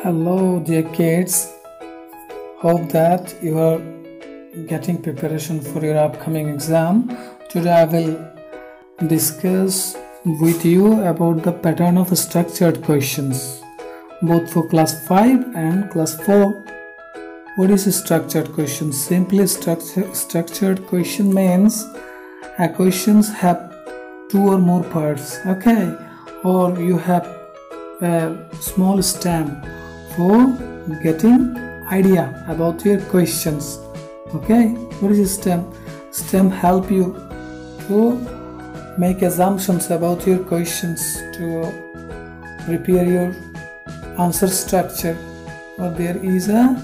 Hello dear kids, hope that you are getting preparation for your upcoming exam. Today I will discuss with you about the pattern of structured questions both for class 5 and class 4. What is a structured question? Simply structured question means a questions have two or more parts, okay, or you have a small stem for getting idea about your questions. Okay, what is a stem? Stem help you to make assumptions about your questions, to prepare your answer structure. Or there is a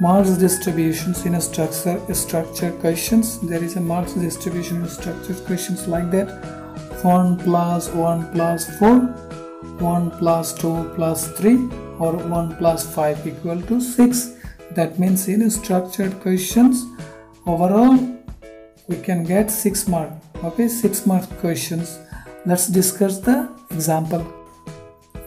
marks distributions in a structured questions. There is a marks distribution in structured questions like that: 1 plus 1 plus 4, 1 plus 2 plus 3, or 1 plus 5 equal to 6. That means in structured questions overall we can get 6 marks. Okay, 6 mark questions. Let's discuss the example.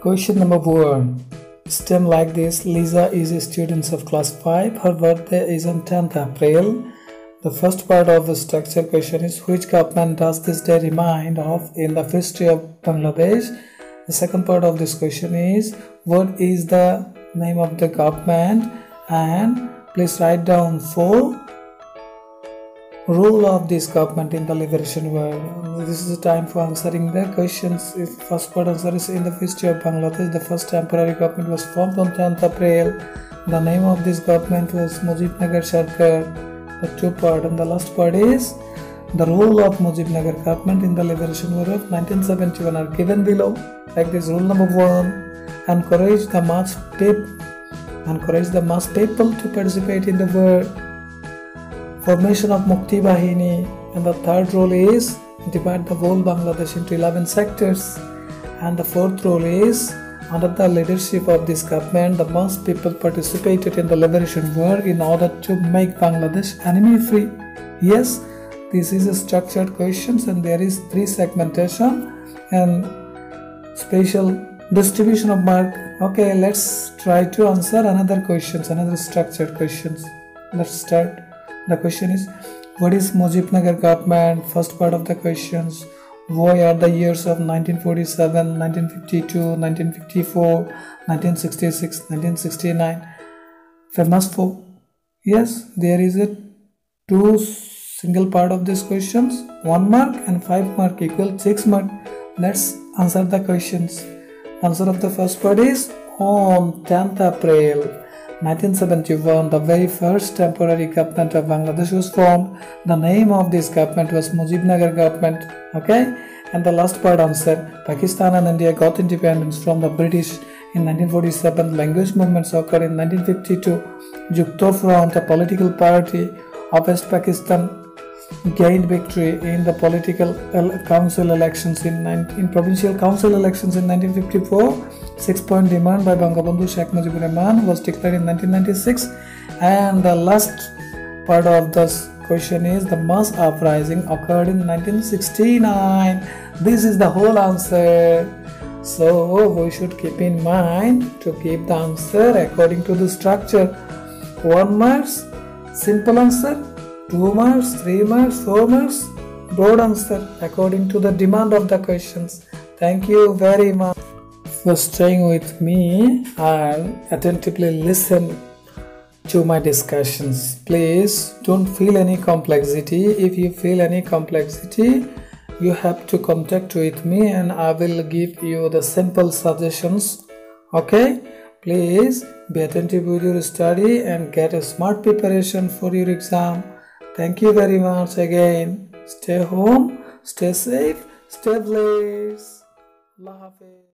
Question number 1. Stem like this: Lisa is a student of class 5. Her birthday is on 10th April. The first part of the structured question is: which government does this day remind of in the history of Bangladesh? The second part of this question is: what is the name of the government? And please write down 4 rule of this government in the liberation war. This is the time for answering the questions. If first part answer is: in the history of Bangladesh, the first temporary government was formed on 10th April. The name of this government was Mujibnagar Sarkar. The 2 part, and the last part is: the role of Mujibnagar government in the liberation war of 1971 are given below. Like this, rule number 1: encourage the mass people to participate in the war. Formation of Mukti Bahini. And the third rule is: divide the whole Bangladesh into 11 sectors. And the fourth rule is: under the leadership of this government, the mass people participated in the liberation war in order to make Bangladesh enemy free. Yes, this is a structured questions, and there is 3 segmentation and special distribution of mark. Okay, let's try to answer another questions, another structured questions. Let's start. The question is: what is Mujibnagar government? First part of the questions: why are the years of 1947, 1952, 1954, 1966, 1969 famous for? Yes, there is a 2 single part of these questions, 1 mark and 5 mark equal 6 mark. Let's answer the questions. Answer of the first part is: on 10th April 1971, the very first temporary government of Bangladesh was formed. The name of this government was Mujibnagar government. Okay, and the last part answer: Pakistan and India got independence from the British in 1947. Language movements occurred in 1952. Jukto Front, a political party of West Pakistan, gained victory in the political council elections in provincial council elections in 1954. 6-point demand by Bangabandhu Sheikh Mujibur Rahman was declared in 1996. And the last part of this question is: the mass uprising occurred in 1969. This is the whole answer. So we should keep in mind to give the answer according to the structure. 1 marks, simple answer; 2 marks, 3 marks, 4 marks, broad answer according to the demand of the questions. Thank you very much for staying with me and attentively listen to my discussions. Please don't feel any complexity. If you feel any complexity, you have to contact with me and I will give you the simple suggestions. Okay, please be attentive with your study and get a smart preparation for your exam. Thank you very much again. Stay home, stay safe, stay blessed. Allah Hafiz.